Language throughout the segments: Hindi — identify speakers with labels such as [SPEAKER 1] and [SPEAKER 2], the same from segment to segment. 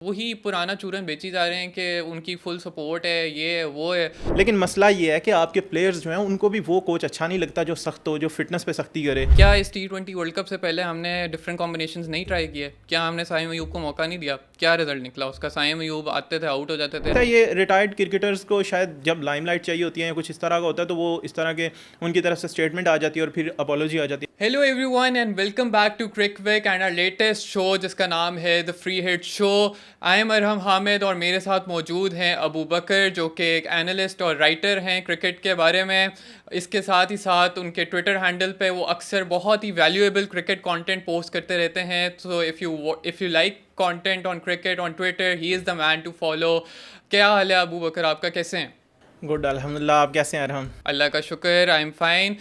[SPEAKER 1] वही पुराना चूरन बेची जा रहे हैं कि उनकी फुल सपोर्ट है, ये है, वो है।
[SPEAKER 2] लेकिन मसला ये है कि आपके प्लेयर्स जो हैं उनको भी वो कोच अच्छा नहीं लगता जो सख्त हो, जो फिटनेस पे सख्ती करे।
[SPEAKER 1] क्या इस T20 वर्ल्ड कप से पहले हमने डिफरेंट कॉम्बिनेशंस नहीं ट्राई किए? क्या हमने साइम अयूब को मौका नहीं दिया? क्या रिजल्ट निकला उसका? साइम अयूब आते थे, आउट हो जाते थे।
[SPEAKER 2] तो ये रिटायर्ड क्रिकेटर्स को शायद जब लाइमलाइट चाहिए होती है या कुछ इस तरह का होता है तो वो इस तरह के उनकी तरफ से स्टेटमेंट आ जाती है और फिर अपॉलॉजी आ जाती है।
[SPEAKER 1] Hello everyone and welcome back to CricWick and our latest show जिसका नाम है the free hit show. I am Arham Hamid और मेरे साथ मौजूद हैं अबू बकर जो कि एक एनालिस्ट और राइटर हैं क्रिकेट के बारे में। इसके साथ ही साथ उनके ट्विटर हैंडल पे वो अक्सर बहुत ही वैल्यूएबल क्रिकेट कंटेंट पोस्ट करते रहते हैं। So if you like content on cricket on Twitter he is the man to follow. क्या हाल है अबू बकर, आपका कैसे हैं?
[SPEAKER 2] गुड, अल्हम्दुलिल्लाह। आप कैसे हैं अरहम?
[SPEAKER 1] अल्लाह का शुक्र, आई एम फाइन।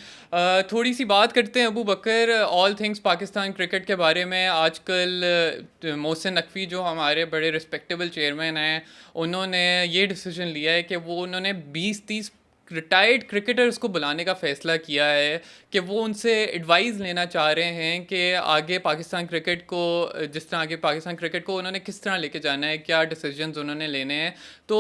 [SPEAKER 1] थोड़ी सी बात करते हैं अबू बकर ऑल थिंग्स पाकिस्तान क्रिकेट के बारे में। आजकल मोहसिन नकवी जो हमारे बड़े रिस्पेक्टेबल चेयरमैन हैं, उन्होंने ये डिसीजन लिया है कि उन्होंने 20-30 रिटायर्ड क्रिकेटर्स को बुलाने का फ़ैसला किया है कि वो उनसे एडवाइस लेना चाह रहे हैं कि आगे पाकिस्तान क्रिकेट को, जिस तरह आगे पाकिस्तान क्रिकेट को उन्होंने किस तरह लेके जाना है, क्या डिसीजंस उन्होंने लेने हैं। तो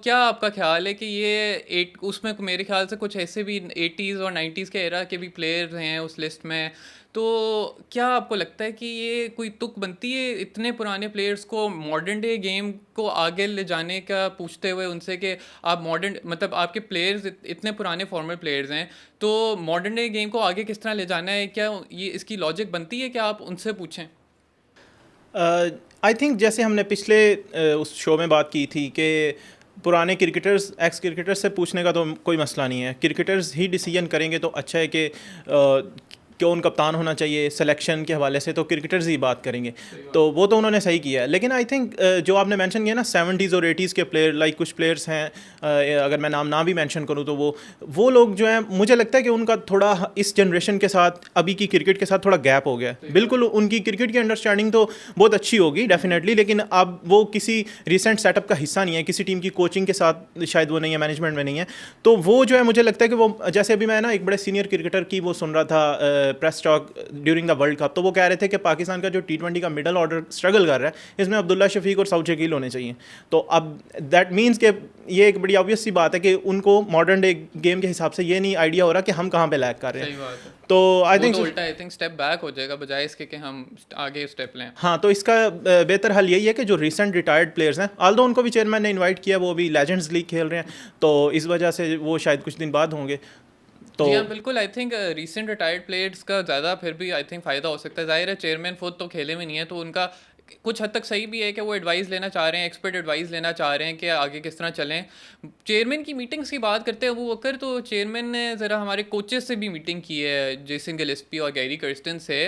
[SPEAKER 1] क्या आपका ख्याल है कि ये उसमें मेरे ख्याल से कुछ ऐसे भी 80s और 90s के एरा के भी प्लेयर्स हैं उस लिस्ट में। तो क्या आपको लगता है कि ये कोई तुक बनती है इतने पुराने प्लेयर्स को मॉडर्न डे गेम को आगे ले जाने का, पूछते हुए उनसे कि आप मॉडर्न मतलब आपके प्लेयर्स इतने पुराने फॉर्मल प्लेयर्स हैं, तो मॉडर्न डे गेम को आगे किस तरह ले जाना है, क्या ये इसकी लॉजिक बनती है कि आप उनसे पूछें?
[SPEAKER 2] आई थिंक जैसे हमने पिछले उस शो में बात की थी कि पुराने क्रिकेटर्स एक्स क्रिकेटर्स से पूछने का तो कोई मसला नहीं है, क्रिकेटर्स ही डिसीजन करेंगे तो अच्छा है कि कौन कप्तान होना चाहिए सिलेक्शन के हवाले से तो क्रिकेटर्स ही बात करेंगे। तो वो तो उन्होंने सही किया है। लेकिन आई थिंक जो आपने मेंशन किया ना 70s और 80s के प्लेयर, लाइक कुछ प्लेयर्स हैं, अगर मैं नाम ना भी मेंशन करूँ तो वो लोग जो हैं, मुझे लगता है कि उनका थोड़ा इस जनरेशन के साथ अभी की क्रिकेट के साथ थोड़ा गैप हो गया है। बिल्कुल उनकी क्रिकेट की अंडरस्टैंडिंग तो बहुत अच्छी होगी डेफिनेटली, लेकिन अब वो किसी रिसेंट सेटअप का हिस्सा नहीं है, किसी टीम की कोचिंग के साथ शायद वो नहीं है, मैनेजमेंट में नहीं है। तो वो जो है, मुझे लगता है कि वो, जैसे अभी मैं ना एक बड़े सीनियर क्रिकेटर की वो सुन रहा था press talk during the world cup, तो वो कह रहे थे कि पाकिस्तान का जो T20 का मिडल ऑर्डर स्ट्रगल कर रहा है, इसमें अब्दुल्ला शफीक और सऊद शकील होने चाहिए। तो अब दैट मीन्स कि ये एक बड़ी ऑब्वियस सी बात है कि उनको मॉडर्न डे गेम के हिसाब से ये नहीं आइडिया हो रहा कि हम कहाँ पे लैग कर रहे हैं।
[SPEAKER 1] सही बात है।
[SPEAKER 2] तो आई
[SPEAKER 1] वो
[SPEAKER 2] थिंक
[SPEAKER 1] तो उल्टा आई थिंक स्टेप बैक हो जाएगा बजाय इसके कि हम आगे स्टेप लें।
[SPEAKER 2] हाँ, तो इसका बेहतर हल यही है कि जो रिसेंट रिटायर्ड प्लेयर्स हैं, आल्दो उनको भी चेयरमैन ने इनवाइट किया, वो भी लेजेंड्स लीग खेल रहे हैं, तो इस वजह से वो शायद कुछ दिन बाद होंगे। तो
[SPEAKER 1] जी हाँ, बिल्कुल। I think recent retired players का ज़्यादा फिर भी आई थिंक फ़ायदा हो सकता है। ज़ाहिर है चेयरमैन खुद तो खेले में नहीं है, तो उनका कुछ हद तक सही भी है कि वो एडवाइस लेना चाह रहे हैं, एक्सपर्ट एडवाइस लेना चाह रहे हैं कि आगे किस तरह चलें। चेयरमैन की मीटिंग्स की बात करते हैं अबू बकर, तो चेयरमैन ने ज़रा हमारे कोचेस से भी मीटिंग की है, जेसन गिलेस्पी और गैरी कर्स्टन से।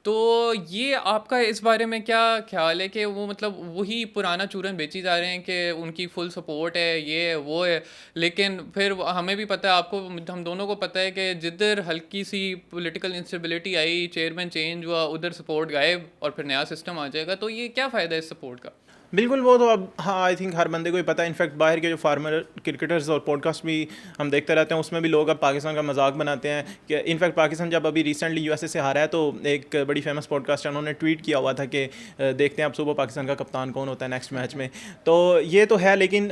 [SPEAKER 1] तो ये आपका इस बारे में क्या ख्याल है कि वो मतलब वही पुराना चूरन बेची जा रहे हैं कि उनकी फुल सपोर्ट है, ये है, वो है, लेकिन फिर हमें भी पता है, आपको, हम दोनों को पता है कि जिधर हल्की सी पॉलिटिकल इंस्टेबिलिटी आई, चेयरमैन चेंज हुआ, उधर सपोर्ट गायब और फिर नया सिस्टम आ जाएगा। तो ये क्या फ़ायदा है इस सपोर्ट का?
[SPEAKER 2] बिल्कुल, वो तो अब हाँ, आई थिंक हर बंदे को ही पता है। इनफैक्ट बाहर के जो फार्मर क्रिकेटर्स और पॉडकास्ट भी हम देखते रहते हैं, उसमें भी लोग अब पाकिस्तान का मजाक बनाते हैं कि इनफैक्ट पाकिस्तान जब अभी रिसेंटली यूएसए से हारा है, तो एक बड़ी फेमस पॉडकास्ट है, उन्होंने ट्वीट किया हुआ था कि देखते हैं अब सुबह पाकिस्तान का कप्तान कौन होता है नेक्स्ट मैच में। तो ये तो है, लेकिन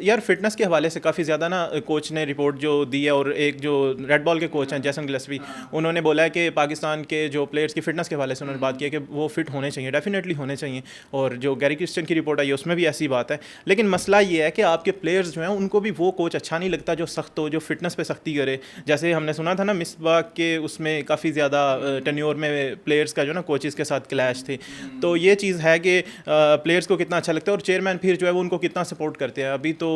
[SPEAKER 2] यार फिटनेस के हवाले से काफ़ी ज़्यादा ना कोच ने रिपोर्ट जो दी है, और एक जो रेड बॉल के कोच हैं जैसन गिलेस्पी, उन्होंने बोला है कि पाकिस्तान के जो प्लेयर्स की फिटनेस के हवाले से उन्होंने बात की है कि वो फिट होने चाहिए, डेफिनेटली होने चाहिए। और जो गैरी क्रिस्टियन की रिपोर्ट आई है उसमें भी ऐसी बात है। लेकिन मसला ये है कि आपके प्लेयर्स जो हैं उनको भी वो कोच अच्छा नहीं लगता जो सख्त हो, जो फिटनेस पे सख्ती करे। जैसे हमने सुना था ना मिसबाह के उसमें काफ़ी ज़्यादा टेन्योर में प्लेयर्स का जो ना कोचेस के साथ क्लैश थे। तो ये चीज़ है कि प्लेयर्स को कितना अच्छा लगता है और चेयरमैन फिर जो है वो उनको कितना सपोर्ट करते हैं। अभी तो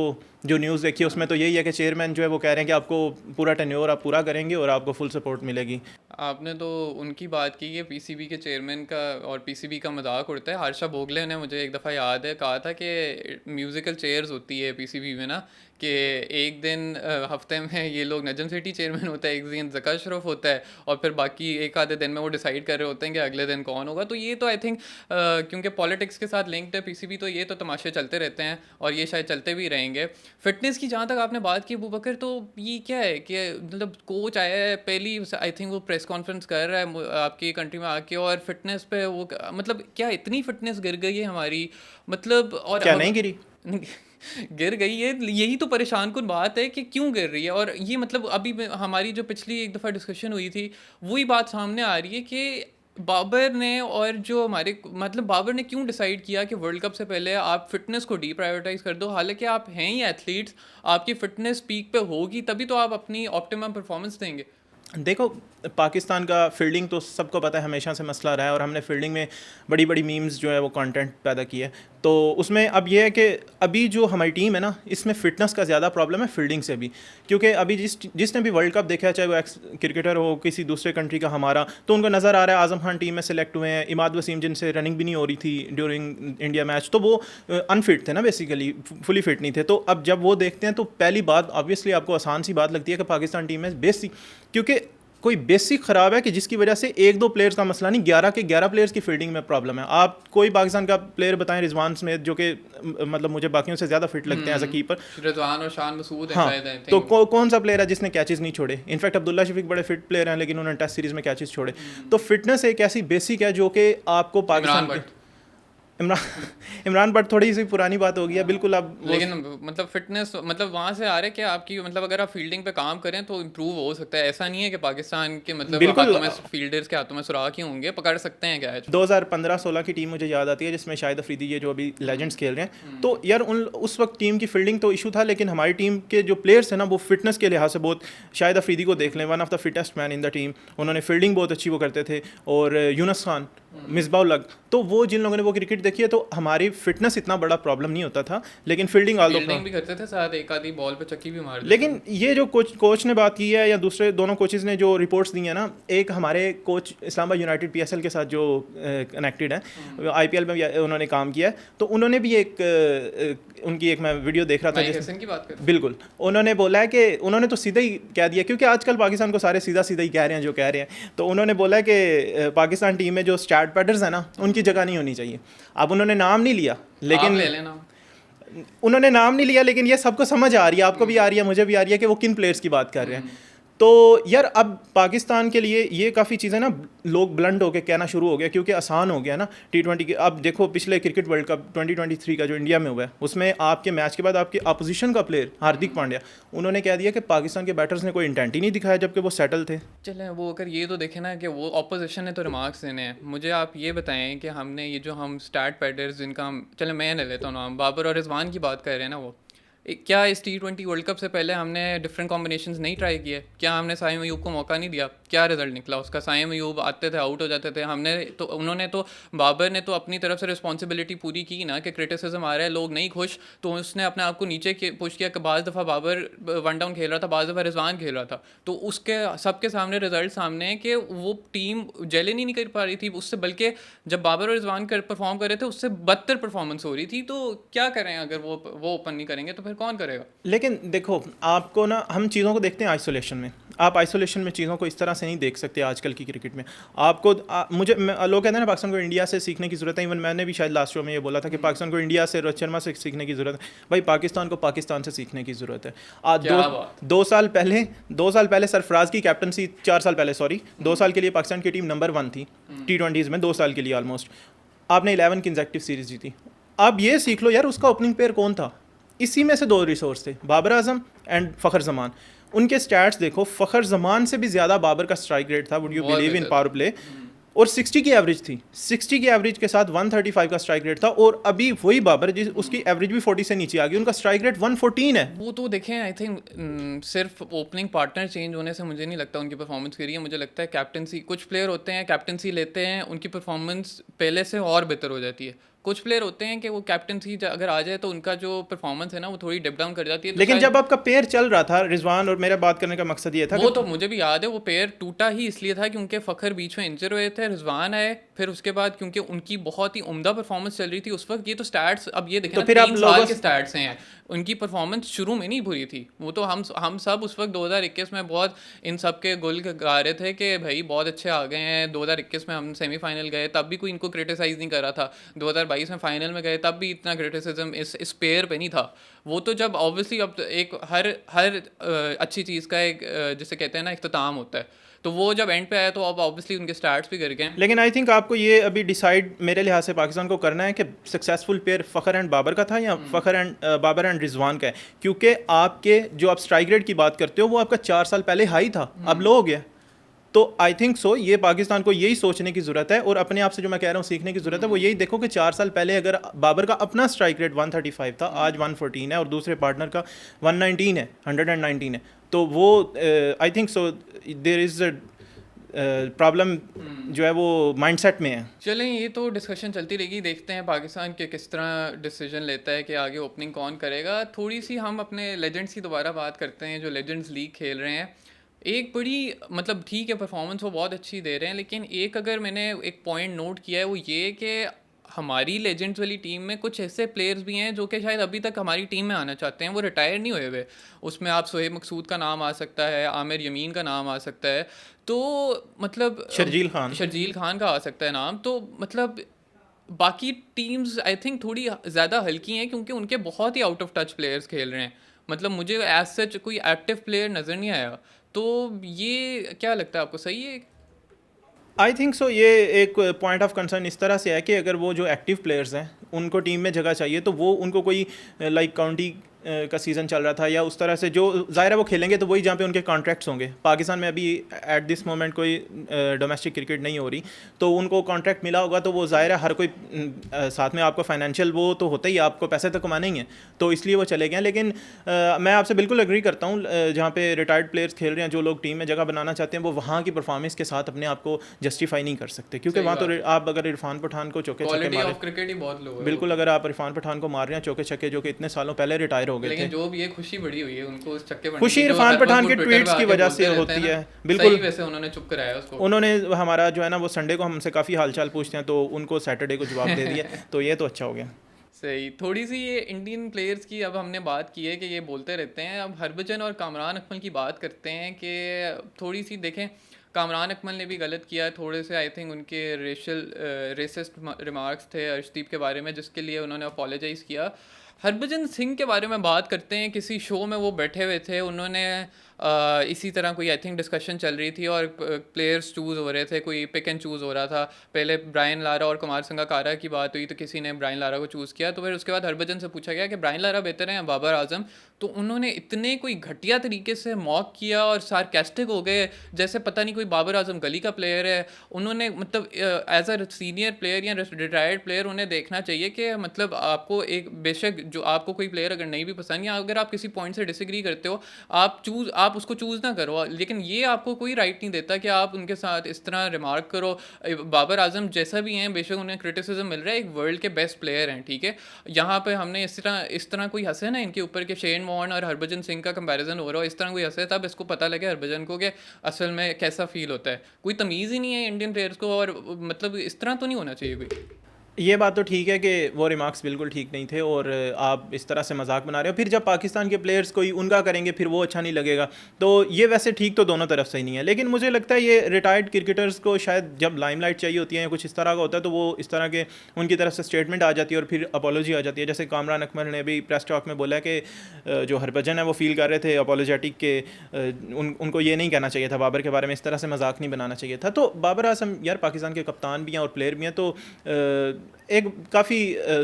[SPEAKER 2] जो न्यूज़ देखी उसमें तो यही है कि चेयरमैन जो है वो कह रहे हैं कि आपको पूरा टेन्योर आप पूरा करेंगे और आपको फुल सपोर्ट मिलेगी।
[SPEAKER 1] आपने तो उनकी बात की है पीसीबी के चेयरमैन का, और पीसीबी का मजाक उड़ता है। हर्षा भोगले ने, मुझे एक दफ़ा याद है, कहा था कि म्यूज़िकल चेयर्स होती है पीसीबी में ना, कि एक दिन हफ्ते में ये लोग नजम सिटी चेयरमैन होता है, एक दिन ज़का अशरफ होता है, और फिर बाकी एक आधे दिन में वो डिसाइड कर रहे होते हैं कि अगले दिन कौन होगा। तो ये तो आई थिंक क्योंकि पॉलिटिक्स के साथ लिंक्ड है पीसीबी, तो ये तो तमाशे चलते रहते हैं और ये शायद चलते भी रहेंगे। फिटनेस की जहाँ तक आपने बात की अबू बकर, तो ये क्या है कि मतलब कोच आया है पहली आई थिंक वो प्रेस कॉन्फ्रेंस कर रहा है आपकी कंट्री में आके, और फिटनेस पे वो मतलब क्या इतनी फिटनेस गिर गई है हमारी, मतलब और
[SPEAKER 2] क्या नहीं गिरी?
[SPEAKER 1] गिर गई है, यही तो परेशान कुन बात है कि क्यों गिर रही है। और ये मतलब अभी हमारी जो पिछली एक दफ़ा डिस्कशन हुई थी वही बात सामने आ रही है कि बाबर ने और जो हमारे मतलब बाबर ने क्यों डिसाइड किया कि वर्ल्ड कप से पहले आप फिटनेस को डी प्रायोरिटाइज कर दो, हालांकि आप हैं ही एथलीट्स, आपकी फिटनेस पीक पे होगी तभी तो आप अपनी ऑप्टिमम परफॉर्मेंस देंगे।
[SPEAKER 2] देखो, पाकिस्तान का फील्डिंग तो सबको पता है हमेशा से मसला रहा है, और हमने फील्डिंग में बड़ी बड़ी मीम्स जो है वो कंटेंट पैदा किया है। तो उसमें अब ये है कि अभी जो हमारी टीम है ना, इसमें फ़िटनेस का ज़्यादा प्रॉब्लम है फील्डिंग से भी, क्योंकि अभी जिसने भी वर्ल्ड कप देखा है, चाहे वो एक्स क्रिकेटर हो किसी दूसरे कंट्री का हमारा, तो उनको नज़र आ रहा है आज़म खान टीम में सेलेक्ट हुए हैं, इमाद वसीम जिनसे रनिंग भी नहीं हो रही थी ड्यूरिंग इंडिया मैच, तो वो अनफिट थे ना, बेसिकली फुली फिट नहीं थे। तो अब जब वो देखते हैं तो पहली बात ऑब्वियसली आपको आसान सी बात लगती है कि पाकिस्तान टीम में बेसिक, क्योंकि कोई बेसिक ख़राब है कि जिसकी वजह से एक दो प्लेयर्स का मसला नहीं, 11 के 11 प्लेयर्स की फील्डिंग में प्रॉब्लम है। आप कोई पाकिस्तान का प्लेयर बताएं, रिजवान स्मिथ जो कि मतलब मुझे बाकियों से ज़्यादा फिट लगते हैं एज अ कीपर,
[SPEAKER 1] रिजवान और शान मसूद
[SPEAKER 2] हाँ,
[SPEAKER 1] शायद हैं,
[SPEAKER 2] तो कौन सा प्लेयर है जिसने कैचेस नहीं छोड़े? इनफैक्ट अब्दुल्ला शफीक बड़े फिट प्लेयर हैं लेकिन उन्होंने टेस्ट सीरीज़ में कैचेस छोड़े। तो फिटनेस एक ऐसी बेसिक है जो कि आपको पाकिस्तान के इमरान बट थोड़ी सी पुरानी बात हो गई है बिल्कुल। अब
[SPEAKER 1] लेकिन मतलब फिटनेस मतलब वहाँ से आ रहे कि आपकी मतलब अगर आप फील्डिंग पे काम करें तो इम्प्रूव हो सकता है। ऐसा नहीं है कि पाकिस्तान के मतलब हाथों में फील्डर्स के हाथों में सुराख ही होंगे, पकड़ सकते हैं क्या है।
[SPEAKER 2] 2015-16 की टीम मुझे याद आती है जिसमें शाहिद अफरीदी ये जो अभी लेजेंड्स खेल रहे हैं, तो यार उस वक्त टीम की फील्डिंग तो इशू था, लेकिन हमारी टीम के जो प्लेयर्स हैं ना वो फिटनेस के लिहाज से बहुत, शाहिद अफरीदी को देख लें, one of the fittest man in the team, उन्होंने फील्डिंग बहुत अच्छी वो करते थे, और यूनुस खान, मिसबाह उल हक, तो वो जिन लोगों ने वो क्रिकेट देखी है तो हमारी फिटनेस इतना बड़ा प्रॉब्लम नहीं होता था, लेकिन फील्डिंग
[SPEAKER 1] भी करते थे, साथ एक आधी बॉल पे चक्की भी मार।
[SPEAKER 2] लेकिन ये जो कोच ने बात की है या दूसरे दोनों कोचेज़ ने जो रिपोर्ट्स दी हैं ना, एक हमारे कोच इस्लामाबाद यूनाइटेड पीएसएल के साथ जो कनेक्टेड है, आईपीएल में भी उन्होंने काम किया है, तो उन्होंने भी उनकी एक मैं वीडियो देख रहा था
[SPEAKER 1] की बात कर,
[SPEAKER 2] बिल्कुल उन्होंने बोला है कि उन्होंने तो सीधा ही कह दिया, क्योंकि आजकल पाकिस्तान को सारे सीधा सीधा ही कह रहे हैं जो कह रहे हैं, तो उन्होंने बोला है कि पाकिस्तान टीम में जो स्टार्ट पैडर्स हैं ना उनकी जगह नहीं होनी चाहिए। अब उन्होंने नाम नहीं लिया, लेकिन
[SPEAKER 1] ले लेना,
[SPEAKER 2] उन्होंने नाम नहीं लिया, लेकिन ये सबको समझ आ रही है, आपको भी आ रही है, मुझे भी आ रही है कि वो किन प्लेयर्स की बात कर रहे हैं। तो यार अब पाकिस्तान के लिए ये काफ़ी चीज़ें ना लोग ब्लंड होकर कहना शुरू हो गया, क्योंकि आसान हो गया ना T20 की। अब देखो पिछले क्रिकेट वर्ल्ड कप 2023 का जो इंडिया में हुआ है, उसमें आपके मैच के बाद आपके अपोजिशन का प्लेयर हार्दिक पांड्या, उन्होंने कह दिया कि पाकिस्तान के बैटर्स ने कोई इंटेंट ही नहीं दिखाया जबकि वो सेटल थे।
[SPEAKER 1] चले वो अगर ये तो देखें ना कि वो अपोजिशन ने तो रिमार्क्स देने हैं, मुझे आप ये बताएं कि हमने ये जो हम स्टार्ट पैडर्स जिनका हम चले मैं ले लेता हूँ नाम, बाबर और रिजवान की बात कर रहे हैं ना, वो क्या इस T20 वर्ल्ड कप से पहले हमने डिफरेंट कॉम्बिनेशंस नहीं ट्राई किए? क्या हमने साइम अयूब को मौका नहीं दिया? क्या रिजल्ट निकला उसका? साइम अयूब आते थे, आउट हो जाते थे। हमने तो उन्होंने तो बाबर ने तो अपनी तरफ से रिस्पॉन्सिबिलिटी पूरी की ना, कि क्रिटिसिज्म आ रहा है, लोग नहीं खुश, तो उसने अपने आप को नीचे पुश किया कि बाज़ दफ़ा बाबर वन डाउन खेल रहा था, बाज़ दफ़ा रिजवान खेल रहा था, तो उसके सबके सामने रिजल्ट सामने है कि वो टीम जेल नहीं कर पा रही थी उससे, बल्कि जब बाबर और रिजवान परफॉर्म कर रहे थे उससे बदतर परफॉर्मेंस हो रही थी। तो क्या करें अगर वो ओपन नहीं करेंगे तो फिर कौन करेगा?
[SPEAKER 2] लेकिन देखो आपको ना, हम चीज़ों को देखते हैं आइसोलेशन में, आप आइसोलेशन में चीज़ों को इस तरह से नहीं देख सकते आजकल की क्रिकेट में। आपको लोग कहते हैं ना पाकिस्तान को इंडिया से सीखने की ज़रूरत है, इवन मैंने भी शायद लास्ट शो में ये बोला था कि पाकिस्तान को इंडिया से, रोहित शर्मा से सीखने की ज़रूरत है। भाई पाकिस्तान को पाकिस्तान से सीखने की ज़रूरत है। आज दो साल पहले सरफराज की कैप्टनसी, 4 साल पहले सॉरी 2 साल के लिए पाकिस्तान की टीम नंबर 1 थी T20s में, 2 साल के लिए ऑलमोस्ट। आपने 11 कंसेक्यूटिव सीरीज जीती। अब ये सीख लो यार उसका ओपनिंग पेयर कौन था। इसी में से 2 रिसोर्स थे, बाबर आजम एंड फ़खर जमान। उनके स्टैट्स देखो, फ़खर जमान से भी ज़्यादा बाबर का स्ट्राइक रेट था, would you believe, in power play, और 60 की एवरेज थी। 60 की एवरेज के साथ 135 का स्ट्राइक रेट था, और अभी वही बाबर उसकी एवरेज भी 40 से नीचे आ गई, उनका स्ट्राइक रेट 114 है।
[SPEAKER 1] वो तो देखें, आई थिंक सिर्फ ओपनिंग पार्टनर चेंज होने से मुझे नहीं लगता उनकी परफॉर्मेंस गिरी है। मुझे लगता है कैप्टनसी, कुछ प्लेयर होते हैं कैप्टनसी लेते हैं, उनकी परफॉर्मेंस पहले से और बेहतर हो जाती है। कुछ प्लेयर होते हैं कि वो कैप्टनसी अगर आ जाए तो उनका जो परफॉर्मेंस है ना वो थोड़ी डिप डाउन कर जाती है, तो
[SPEAKER 2] लेकिन
[SPEAKER 1] शायद
[SPEAKER 2] जब आपका पेयर चल रहा था रिजवान, और मेरा बात करने का मकसद ये था
[SPEAKER 1] वो
[SPEAKER 2] कि
[SPEAKER 1] तो मुझे भी याद है, वो पेयर टूटा ही इसलिए था क्योंकि फ़खर बीच में इंजर हुए थे, रिजवान आए, फिर उसके बाद क्योंकि उनकी बहुत ही उम्दा परफॉर्मेंस चल रही थी उस वक्त। ये तो स्टैट्स अब ये देखें
[SPEAKER 2] तो
[SPEAKER 1] ना,
[SPEAKER 2] फिर आप
[SPEAKER 1] 3
[SPEAKER 2] लोगों
[SPEAKER 1] साल के स्टैट्स हैं, उनकी परफॉर्मेंस शुरू में नहीं बुरी थी। वो तो हम सब उस वक्त 2021 में बहुत इन सब के गुल गा रहे थे कि भाई बहुत अच्छे आ गए हैं। 2021 में हम सेमीफाइनल गए, तब भी कोई इनको क्रिटिसाइज़ नहीं कर रहा था। 2022 में फाइनल में गए, तब भी इतना क्रिटिसिज्म इस पेयर पे नहीं था। वो तो जब ऑब्वियसली अब तो एक हर अच्छी चीज़ का एक जिसे कहते हैं ना इख्तिताम होता है, तो वो जब एंड पे आया तो अब ऑब्वियसली उनके स्टार्ट्स भी गिर गए।
[SPEAKER 2] लेकिन आई थिंक आपको ये अभी डिसाइड मेरे लिहाज से पाकिस्तान को करना है कि successful pair Fakhar and Babar का था या फ़खर एंड बाबर एंड रिजवान का है, क्योंकि आपके जो आप स्ट्राइक रेट की बात करते हो वो आपका 4 साल पहले हाई था, अब लो हो गया। तो आई थिंक सो ये पाकिस्तान को यही सोचने की ज़रूरत है, और अपने आप से जो मैं कह रहा हूँ सीखने की ज़रूरत है, वो यही देखो कि 4 साल पहले अगर बाबर का अपना स्ट्राइक रेट 135 था, आज 114 है, और दूसरे पार्टनर का 119 है, 119 है, तो वो I think so there is problem जो है वो माइंडसेट में है।
[SPEAKER 1] चलें, ये तो डिस्कशन चलती रहेगी, देखते हैं पाकिस्तान के किस तरह डिसीजन लेता है कि आगे ओपनिंग कौन करेगा। थोड़ी सी हम अपने लेजेंड्स की दोबारा बात करते हैं जो लेजेंड्स लीग खेल रहे हैं। एक बड़ी मतलब ठीक है परफॉर्मेंस वो बहुत अच्छी दे रहे हैं, लेकिन एक अगर मैंने एक पॉइंट नोट किया है वो ये कि हमारी लेजेंड्स वाली टीम में कुछ ऐसे प्लेयर्स भी हैं जो कि शायद अभी तक हमारी टीम में आना चाहते हैं, वो रिटायर नहीं हुए हुए। उसमें आप सोहेब मकसूद का नाम आ सकता है, आमिर यमीन का नाम आ सकता है, तो मतलब शर्जील खान का आ सकता है नाम। तो मतलब बाकी टीम्स आई थिंक थोड़ी ज़्यादा हल्की हैं क्योंकि उनके बहुत ही आउट ऑफ टच प्लेयर्स खेल रहे हैं। मतलब मुझे एज सच कोई एक्टिव प्लेयर नज़र नहीं आया। तो ये क्या लगता है आपको, सही है?
[SPEAKER 2] आई थिंक सो ये एक पॉइंट ऑफ कंसर्न इस तरह से है कि अगर वो जो एक्टिव प्लेयर्स हैं उनको टीम में जगह चाहिए, तो वो उनको कोई लाइक काउंटी का सीज़न चल रहा था या उस तरह से जो ज़ाहिर है वो खेलेंगे तो वही जहाँ पे उनके कॉन्ट्रैक्ट्स होंगे। पाकिस्तान में अभी एट दिस मोमेंट कोई डोमेस्टिक क्रिकेट नहीं हो रही, तो उनको कॉन्ट्रैक्ट मिला होगा, तो वो ज़ाहिर है हर कोई साथ में आपको फाइनेंशियल वो तो होता ही, आपको पैसे तो कमाने ही हैं, तो इसलिए वो चले गए। लेकिन मैं आपसे बिल्कुल एग्री करता हूँ, जहाँ पे रिटायर्ड प्लेयर्स खेल रहे हैं, जो लोग टीम में जगह बनाना चाहते हैं, वो वहाँ की परफॉर्मेंस के साथ अपने आप को जस्टिफाई नहीं कर सकते, क्योंकि वहाँ तो आप अगर इरफान पठान को चौके छक्के मारे,
[SPEAKER 1] क्रिकेट ही बहुत लो है।
[SPEAKER 2] बिल्कुल, अगर आप इरफान पठान को मार रहे हैं चौके छक्के, जो कि इतने सालों पहले रिटायर हो गए थे,
[SPEAKER 1] जो भी है खुशी बड़ी हुई है उनको उस छक्के बनने
[SPEAKER 2] खुशी
[SPEAKER 1] की,
[SPEAKER 2] इरफान पठान के ट्वीट्स की वजह से होती है। बिल्कुल,
[SPEAKER 1] वैसे उन्होंने चुप कराया उसको।
[SPEAKER 2] उन्होंने हमारा जो है ना वो संडे को हमसे काफ़ी हालचाल पूछते हैं, तो उनको सैटरडे को जवाब दे दिया, तो ये तो अच्छा हो गया।
[SPEAKER 1] सही। थोड़ी सी ये इंडियन प्लेयर्स की अब हमने बात की है कि ये बोलते रहते हैं, अब हरभजन और कामरान अकमल की बात करते हैं कि थोड़ी सी देखें। कामरान अकमल ने भी गलत किया है थोड़े से, आई थिंक उनके रेसिस्ट रिमार्क्स थे अर्शदीप के बारे में, जिसके लिए उन्होंने अपोलोजाइज़ किया। हरभजन सिंह के बारे में बात करते हैं, किसी शो में वो बैठे हुए थे, उन्होंने इसी तरह कोई आई थिंक डिस्कशन चल रही थी और प्लेयर्स चूज़ हो रहे थे, कोई पिक एंड चूज़ हो रहा था। पहले ब्रायन लारा और कुमार संगकारा की बात हुई तो किसी ने ब्रायन लारा को चूज़ किया, तो फिर उसके बाद हरभजन से पूछा गया कि ब्रायन लारा बेहतर है या बाबर आजम, तो उन्होंने इतने कोई घटिया तरीके से मॉक किया और सार्केस्टिक हो गए जैसे पता नहीं कोई बाबर आजम गली का प्लेयर है। उन्होंने मतलब एज अ सीनियर प्लेयर या रिटायर्ड प्लेयर उन्हें देखना चाहिए कि मतलब आपको एक बेशक जो आपको कोई प्लेयर अगर नहीं भी पसंद या अगर आप किसी पॉइंट से डिसएग्री करते हो, आप उसको चूज़ ना करो, लेकिन ये आपको कोई राइट नहीं देता कि आप उनके साथ इस तरह रिमार्क करो। बाबर आजम जैसा भी हैं, बेशक उन्हें क्रिटिसिज्म मिल रहा है, एक वर्ल्ड के बेस्ट प्लेयर हैं, ठीक है। यहाँ पे हमने इस तरह कोई हंसे ना इनके ऊपर के शेन वॉर्न और हरभजन सिंह का कंपैरिजन हो रहा हो, इस तरह कोई हंसे तब इसको पता लगे हरभजन को कि असल में कैसा फील होता है। कोई तमीज़ ही नहीं है इंडियन प्लेयर्स को, और मतलब इस तरह तो नहीं होना चाहिए कोई।
[SPEAKER 2] ये बात तो ठीक है कि वो रिमार्क्स बिल्कुल ठीक नहीं थे, और आप इस तरह से मजाक बना रहे हो, फिर जब पाकिस्तान के प्लेयर्स कोई उनका करेंगे फिर वो अच्छा नहीं लगेगा, तो ये वैसे ठीक तो दोनों तरफ से ही नहीं है। लेकिन मुझे लगता है ये रिटायर्ड क्रिकेटर्स को शायद जब लाइमलाइट चाहिए होती है या कुछ इस तरह का होता है, तो वो इस तरह के उनकी तरफ से स्टेटमेंट आ जाती है और फिर अपॉलोजी आ जाती है। जैसे कामरान अकमल ने भी प्रेस टॉक में बोला कि जो हरभजन है वो फील कर रहे थे अपॉलोजेटिक के, उनको ये नहीं कहना चाहिए था बाबर के बारे में, इस तरह से मजाक नहीं बनाना चाहिए था। तो बाबर आजम यार पाकिस्तान के कप्तान भी हैं और प्लेयर भी हैं, तो एक काफ़ी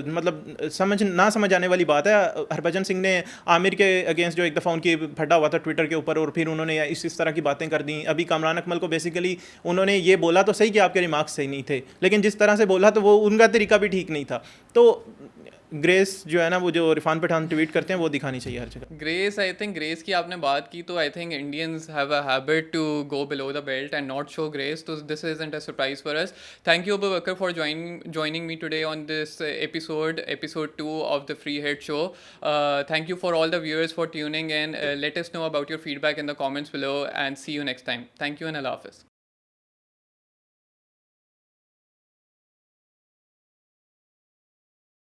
[SPEAKER 2] मतलब समझ आने वाली बात है। हरभजन सिंह ने आमिर के अगेंस्ट जो एक दफ़ा उनकी फटा हुआ था ट्विटर के ऊपर, और फिर उन्होंने इस तरह की बातें कर दी। अभी कामरान अकमल को बेसिकली उन्होंने ये बोला तो सही कि आपके रिमार्क्स सही नहीं थे, लेकिन जिस तरह से बोला तो वो उनका तरीका भी ठीक नहीं था। तो ग्रेस जो है ना, वो जो इरफान पठान ट्वीट करते हैं वो दिखानी चाहिए हर जगह।
[SPEAKER 1] ग्रेस, आई थिंक ग्रेस की आपने बात की तो I think Indians have a habit to go below the belt and not show grace, तो this isn't a surprise for us. Thank you Abu Bakar for joining me today on this episode 2 of the Free Hit Show. Thank you for all the viewers for tuning in. Let us know about your feedback in the comments below and see you next time. Thank you and Allah Hafiz.